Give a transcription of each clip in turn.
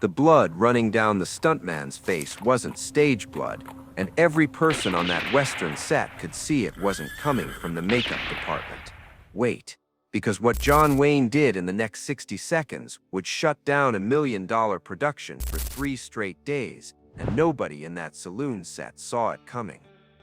The blood running down the stuntman's face wasn't stage blood, and every person on that Western set could see it wasn't coming from the makeup department. Wait, because what John Wayne did in the next 60 seconds would shut down $1 million production for 3 straight days, and nobody in that saloon set saw it coming.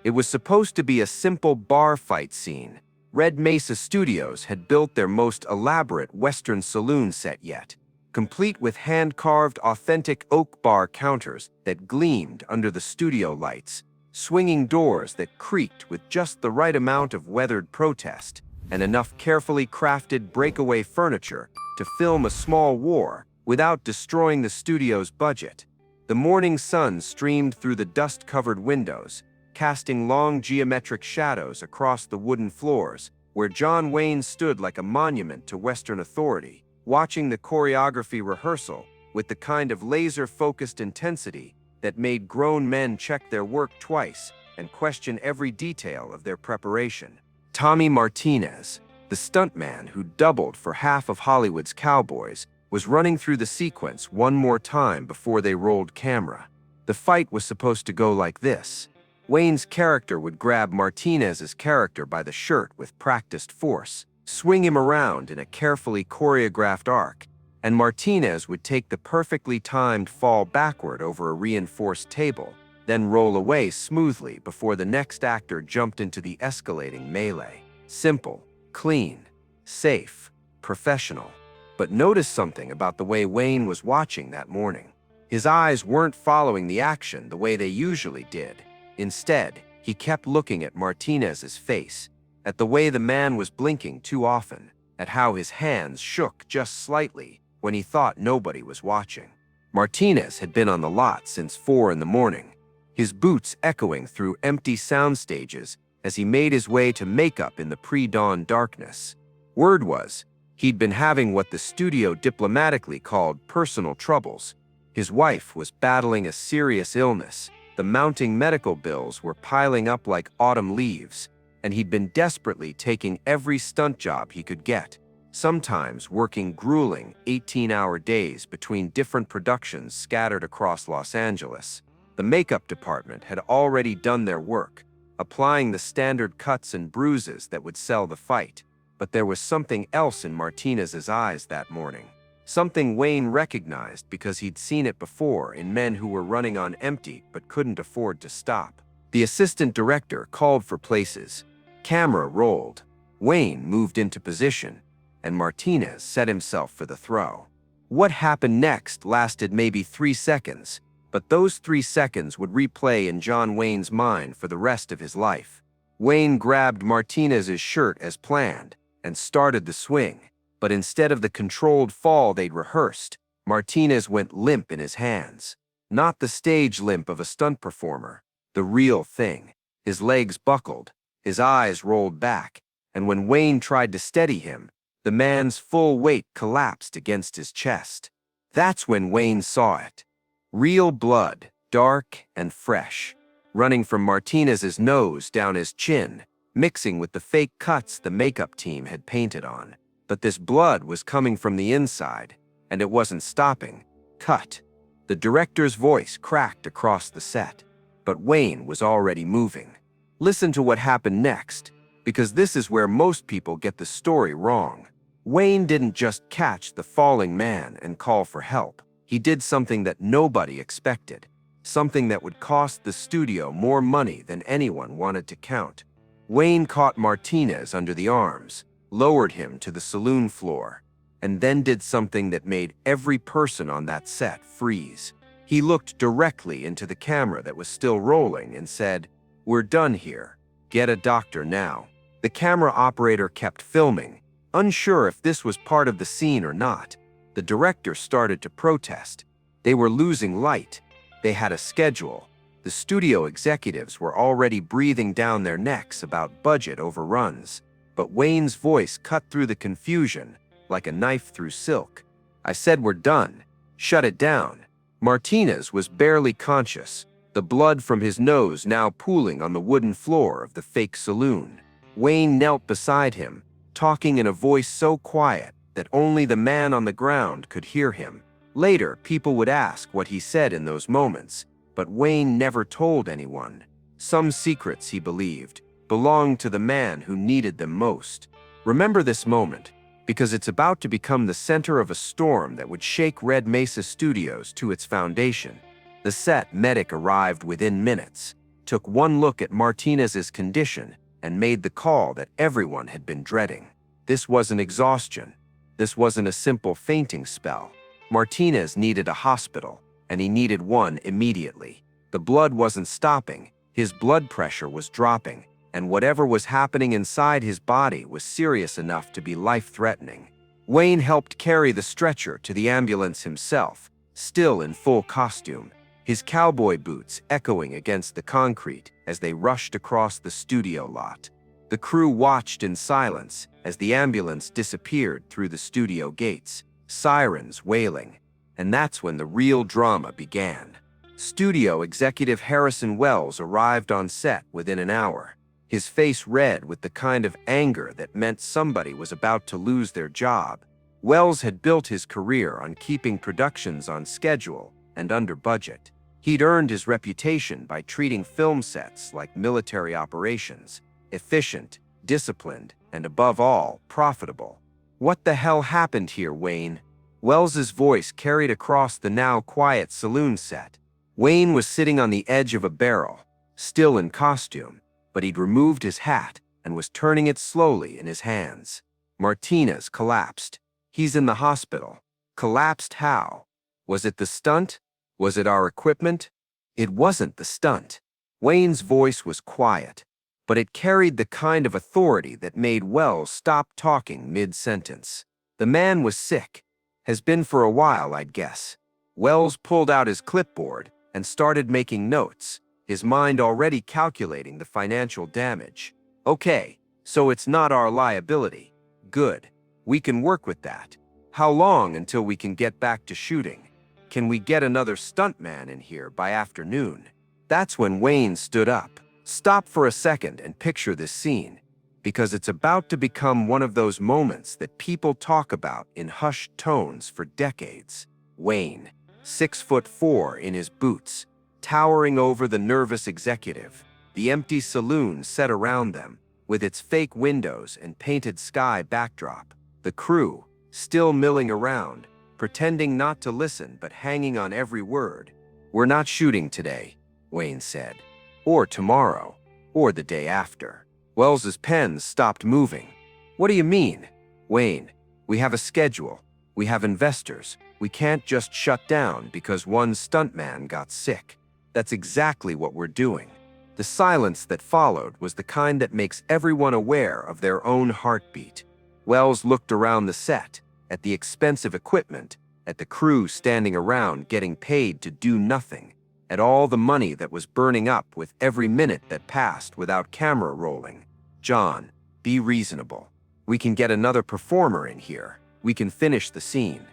It was supposed to be a simple bar fight scene. Red Mesa Studios had built their most elaborate Western saloon set yet, complete with hand-carved, authentic oak bar counters that gleamed under the studio lights, swinging doors that creaked with just the right amount of weathered protest, and enough carefully crafted breakaway furniture to film a small war without destroying the studio's budget. The morning sun streamed through the dust-covered windows, casting long geometric shadows across the wooden floors, where John Wayne stood like a monument to Western authority, watching the choreography rehearsal with the kind of laser-focused intensity that made grown men check their work twice and question every detail of their preparation. Tommy Martinez, the stuntman who doubled for half of Hollywood's cowboys, was running through the sequence one more time before they rolled camera. The fight was supposed to go like this. Wayne's character would grab Martinez's character by the shirt with practiced force, swing him around in a carefully choreographed arc, and Martinez would take the perfectly timed fall backward over a reinforced table, then roll away smoothly before the next actor jumped into the escalating melee. Simple, clean, safe, professional. But notice something about the way Wayne was watching that morning. His eyes weren't following the action the way they usually did. Instead, he kept looking at Martinez's face, at the way the man was blinking too often, at how his hands shook just slightly when he thought nobody was watching. Martinez had been on the lot since 4 in the morning, his boots echoing through empty sound stages as he made his way to makeup in the pre-dawn darkness. Word was, he'd been having what the studio diplomatically called personal troubles. His wife was battling a serious illness, the mounting medical bills were piling up like autumn leaves, and he'd been desperately taking every stunt job he could get, sometimes working grueling 18-hour days between different productions scattered across Los Angeles. The makeup department had already done their work, applying the standard cuts and bruises that would sell the fight. But there was something else in Martinez's eyes that morning. Something Wayne recognized because he'd seen it before in men who were running on empty but couldn't afford to stop. The assistant director called for places. Camera rolled. Wayne moved into position, and Martinez set himself for the throw. What happened next lasted maybe 3 seconds, but those 3 seconds would replay in John Wayne's mind for the rest of his life. Wayne grabbed Martinez's shirt as planned and started the swing, but instead of the controlled fall they'd rehearsed, Martinez went limp in his hands. Not the stage limp of a stunt performer, the real thing. His legs buckled, his eyes rolled back, and when Wayne tried to steady him, the man's full weight collapsed against his chest. That's when Wayne saw it. Real blood, dark and fresh, running from Martinez's nose down his chin, mixing with the fake cuts the makeup team had painted on. But this blood was coming from the inside, and it wasn't stopping. Cut. The director's voice cracked across the set, but Wayne was already moving. Listen to what happened next, because this is where most people get the story wrong. Wayne didn't just catch the falling man and call for help. He did something that nobody expected, something that would cost the studio more money than anyone wanted to count. Wayne caught Martinez under the arms, lowered him to the saloon floor, and then did something that made every person on that set freeze. He looked directly into the camera that was still rolling and said, "We're done here. Get a doctor now." The camera operator kept filming, unsure if this was part of the scene or not. The director started to protest. They were losing light. They had a schedule. The studio executives were already breathing down their necks about budget overruns. But Wayne's voice cut through the confusion like a knife through silk. "I said we're done. Shut it down." Martinez was barely conscious, the blood from his nose now pooling on the wooden floor of the fake saloon. Wayne knelt beside him, talking in a voice so quiet that only the man on the ground could hear him. Later, people would ask what he said in those moments, but Wayne never told anyone. Some secrets, he believed, belonged to the man who needed them most. Remember this moment, because it's about to become the center of a storm that would shake Red Mesa Studios to its foundation. The set medic arrived within minutes, took one look at Martinez's condition, and made the call that everyone had been dreading. This wasn't exhaustion. This wasn't a simple fainting spell. Martinez needed a hospital, and he needed one immediately. The blood wasn't stopping, his blood pressure was dropping, and whatever was happening inside his body was serious enough to be life-threatening. Wayne helped carry the stretcher to the ambulance himself, still in full costume, his cowboy boots echoing against the concrete as they rushed across the studio lot. The crew watched in silence as the ambulance disappeared through the studio gates, sirens wailing, and that's when the real drama began. Studio executive Harrison Wells arrived on set within an hour, his face red with the kind of anger that meant somebody was about to lose their job. Wells had built his career on keeping productions on schedule and under budget. He'd earned his reputation by treating film sets like military operations, efficient, disciplined, and above all, profitable. "What the hell happened here, Wayne?" Wells's voice carried across the now quiet saloon set. Wayne was sitting on the edge of a barrel, still in costume, but he'd removed his hat and was turning it slowly in his hands. Martinez collapsed. "He's in the hospital." Collapsed how? Was it the stunt? Was it our equipment? It wasn't the stunt. Wayne's voice was quiet, but it carried the kind of authority that made Wells stop talking mid-sentence. "The man was sick. Has been for a while, I'd guess." Wells pulled out his clipboard and started making notes, his mind already calculating the financial damage. "Okay, so it's not our liability. Good. We can work with that. How long until we can get back to shooting? Can we get another stuntman in here by afternoon?" That's when Wayne stood up. Stop for a second and picture this scene, because it's about to become one of those moments that people talk about in hushed tones for decades. Wayne, 6'4" in his boots, towering over the nervous executive, the empty saloon set around them, with its fake windows and painted sky backdrop. The crew, still milling around, pretending not to listen but hanging on every word. "We're not shooting today," Wayne said. "Or tomorrow, or the day after." Wells's pen stopped moving. "What do you mean?" "Wayne, we have a schedule. We have investors. We can't just shut down because one stuntman got sick." That's exactly what we're doing. The silence that followed was the kind that makes everyone aware of their own heartbeat. Wells looked around the set, at the expensive equipment, at the crew standing around getting paid to do nothing, at all the money that was burning up with every minute that passed without camera rolling. "John, be reasonable. We can get another performer in here. We can finish the scene.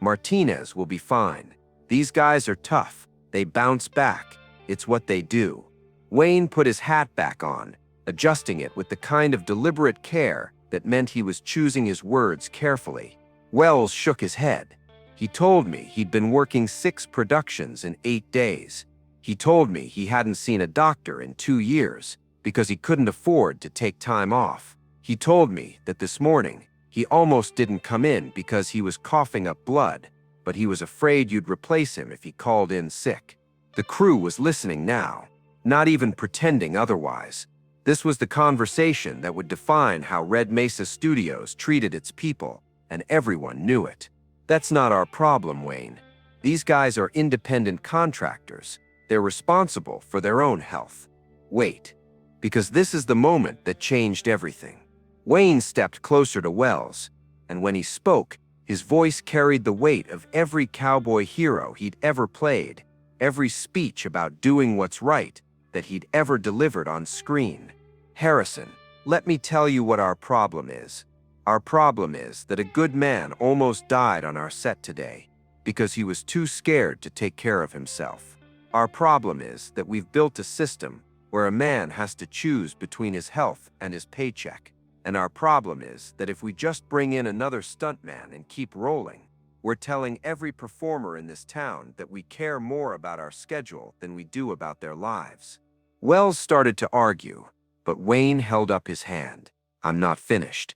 Martinez will be fine. These guys are tough. They bounce back. It's what they do." Wayne put his hat back on, adjusting it with the kind of deliberate care that meant he was choosing his words carefully. Wells shook his head. "He told me he'd been working 6 productions in 8 days. He told me he hadn't seen a doctor in 2 years because he couldn't afford to take time off. He told me that this morning he almost didn't come in because he was coughing up blood, but he was afraid you'd replace him if he called in sick." The crew was listening now, not even pretending otherwise. This was the conversation that would define how Red Mesa Studios treated its people, and everyone knew it. "That's not our problem, Wayne. These guys are independent contractors. They're responsible for their own health. Wait, because this is the moment that changed everything." Wayne stepped closer to Wells, and when he spoke, his voice carried the weight of every cowboy hero he'd ever played, every speech about doing what's right that he'd ever delivered on screen. "Harrison, let me tell you what our problem is. Our problem is that a good man almost died on our set today because he was too scared to take care of himself. Our problem is that we've built a system where a man has to choose between his health and his paycheck. And our problem is that if we just bring in another stuntman and keep rolling, We're telling every performer in this town that we care more about our schedule than we do about their lives." Wells started to argue, but Wayne held up his hand. "I'm not finished.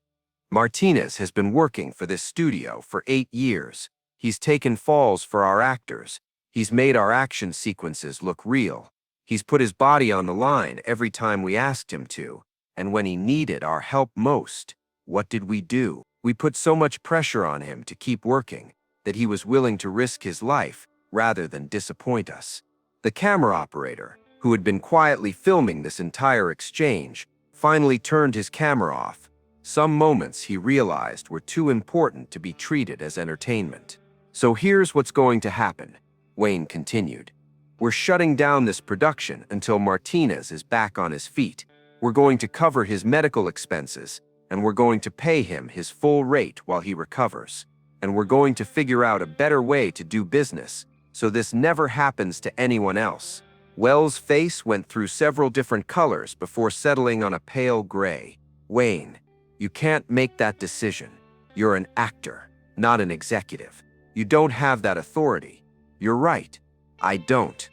Martinez has been working for this studio for 8 years. He's taken falls for our actors. He's made our action sequences look real. He's put his body on the line every time we asked him to. And when he needed our help most, what did we do? We put so much pressure on him to keep working that he was willing to risk his life rather than disappoint us." The camera operator, who had been quietly filming this entire exchange, finally turned his camera off. Some moments he realized were too important to be treated as entertainment. "So here's what's going to happen," Wayne continued. "We're shutting down this production until Martinez is back on his feet. We're going to cover his medical expenses, and we're going to pay him his full rate while he recovers. And we're going to figure out a better way to do business, so this never happens to anyone else." Wells' face went through several different colors before settling on a pale gray. "Wayne, you can't make that decision. You're an actor, not an executive. You don't have that authority." "You're right. I don't."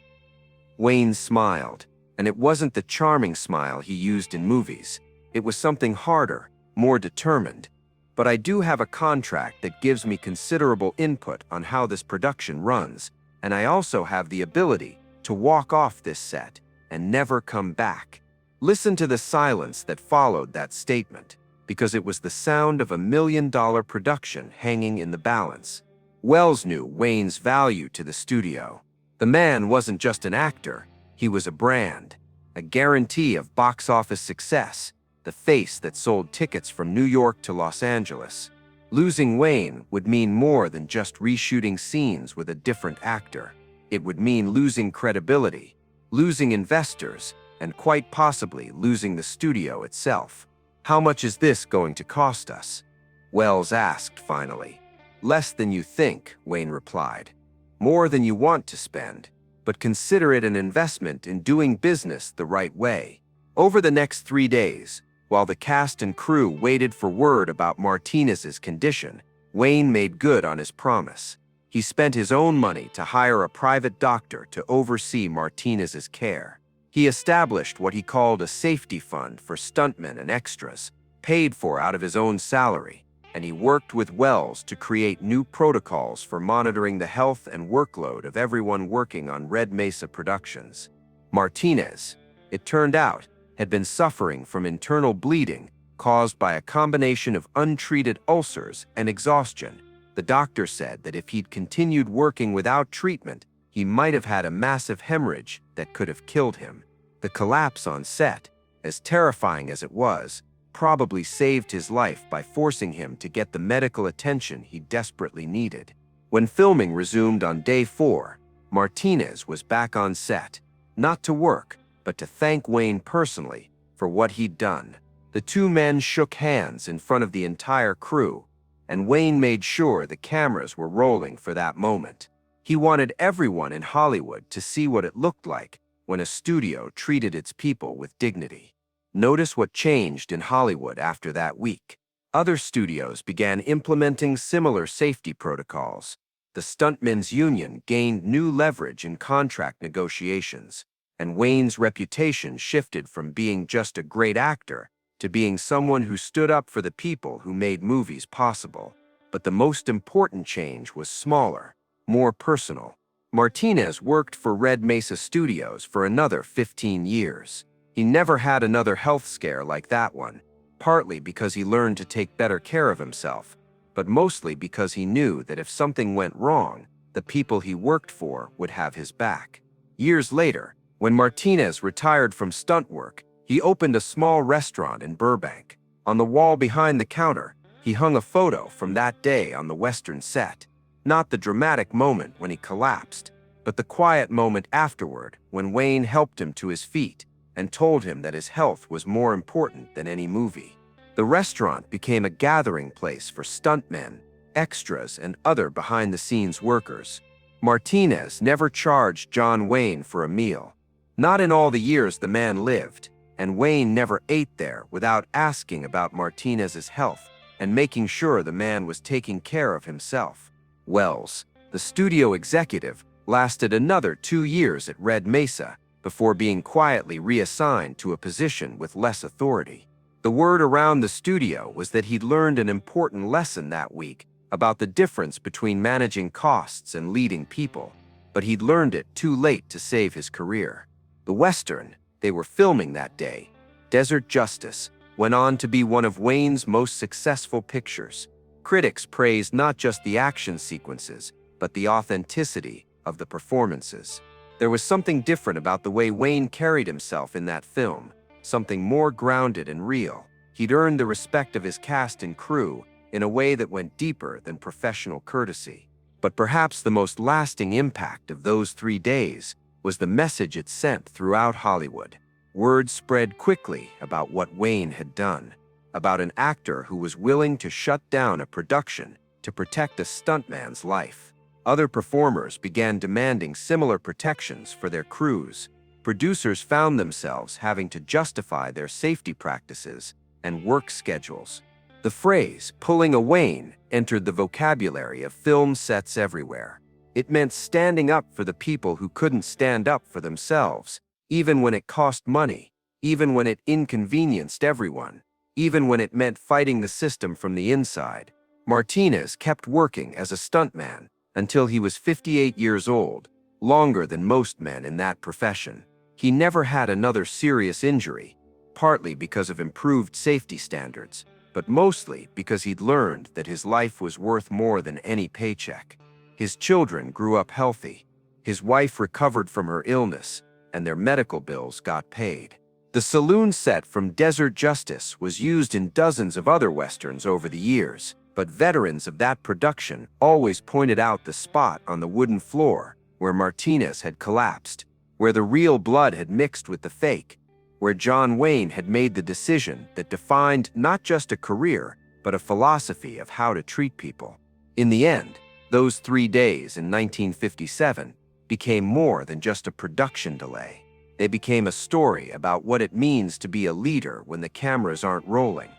Wayne smiled, and it wasn't the charming smile he used in movies. It was something harder, more determined. "But I do have a contract that gives me considerable input on how this production runs, and I also have the ability to walk off this set and never come back." Listen to the silence that followed that statement, because it was the sound of $1 million production hanging in the balance. Wells knew Wayne's value to the studio. The man wasn't just an actor, he was a brand, a guarantee of box office success, the face that sold tickets from New York to Los Angeles. Losing Wayne would mean more than just reshooting scenes with a different actor. It would mean losing credibility, losing investors, and quite possibly losing the studio itself. "How much is this going to cost us?" Wells asked finally. "Less than you think," Wayne replied. "More than you want to spend, but consider it an investment in doing business the right way." Over the next 3 days, while the cast and crew waited for word about Martinez's condition, Wayne made good on his promise. He spent his own money to hire a private doctor to oversee Martinez's care. He established what he called a safety fund for stuntmen and extras, paid for out of his own salary, and he worked with Wells to create new protocols for monitoring the health and workload of everyone working on Red Mesa Productions. Martinez, it turned out, had been suffering from internal bleeding caused by a combination of untreated ulcers and exhaustion. The doctor said that if he'd continued working without treatment, he might have had a massive hemorrhage that could have killed him. The collapse on set, as terrifying as it was, probably saved his life by forcing him to get the medical attention he desperately needed. When filming resumed on day 4, Martinez was back on set, not to work, but to thank Wayne personally for what he'd done. The two men shook hands in front of the entire crew, and Wayne made sure the cameras were rolling for that moment. He wanted everyone in Hollywood to see what it looked like when a studio treated its people with dignity. Notice what changed in Hollywood after that week. Other studios began implementing similar safety protocols. The Stuntmen's Union gained new leverage in contract negotiations, and Wayne's reputation shifted from being just a great actor to being someone who stood up for the people who made movies possible. But the most important change was smaller, more personal. Martinez worked for Red Mesa Studios for another 15 years. He never had another health scare like that one, partly because he learned to take better care of himself, but mostly because he knew that if something went wrong, the people he worked for would have his back. Years later, when Martinez retired from stunt work, he opened a small restaurant in Burbank. On the wall behind the counter, he hung a photo from that day on the Western set. Not the dramatic moment when he collapsed, but the quiet moment afterward when Wayne helped him to his feet and told him that his health was more important than any movie. The restaurant became a gathering place for stuntmen, extras, and other behind-the-scenes workers. Martinez never charged John Wayne for a meal. Not in all the years the man lived, and Wayne never ate there without asking about Martinez's health and making sure the man was taking care of himself. Wells, the studio executive, lasted another 2 years at Red Mesa before being quietly reassigned to a position with less authority. The word around the studio was that he'd learned an important lesson that week about the difference between managing costs and leading people, but he'd learned it too late to save his career. The Western they were filming that day, Desert Justice, went on to be one of Wayne's most successful pictures. Critics praised not just the action sequences, but the authenticity of the performances. There was something different about the way Wayne carried himself in that film, something more grounded and real. He'd earned the respect of his cast and crew in a way that went deeper than professional courtesy. But perhaps the most lasting impact of those 3 days was the message it sent throughout Hollywood. Word spread quickly about what Wayne had done, about an actor who was willing to shut down a production to protect a stuntman's life. Other performers began demanding similar protections for their crews. Producers found themselves having to justify their safety practices and work schedules. The phrase, "pulling a Wayne," entered the vocabulary of film sets everywhere. It meant standing up for the people who couldn't stand up for themselves, even when it cost money, even when it inconvenienced everyone, even when it meant fighting the system from the inside. Martinez kept working as a stuntman until he was 58 years old, longer than most men in that profession. He never had another serious injury, partly because of improved safety standards, but mostly because he'd learned that his life was worth more than any paycheck. His children grew up healthy, his wife recovered from her illness, and their medical bills got paid. The saloon set from Desert Justice was used in dozens of other westerns over the years, but veterans of that production always pointed out the spot on the wooden floor where Martinez had collapsed, where the real blood had mixed with the fake, where John Wayne had made the decision that defined not just a career, but a philosophy of how to treat people. In the end, those 3 days in 1957 became more than just a production delay. They became a story about what it means to be a leader when the cameras aren't rolling,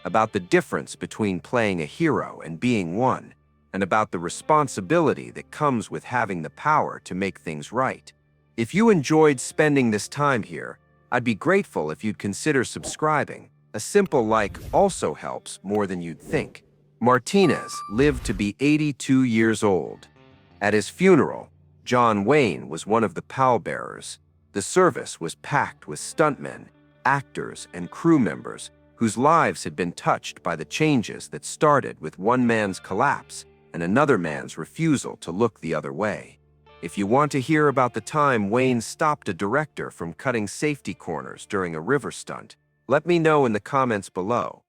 about the difference between playing a hero and being one, and about the responsibility that comes with having the power to make things right. If you enjoyed spending this time here, I'd be grateful if you'd consider subscribing. A simple like also helps more than you'd think. Martinez lived to be 82 years old. At his funeral, John Wayne was one of the pallbearers. The service was packed with stuntmen, actors, and crew members whose lives had been touched by the changes that started with one man's collapse and another man's refusal to look the other way. If you want to hear about the time Wayne stopped a director from cutting safety corners during a river stunt, let me know in the comments below.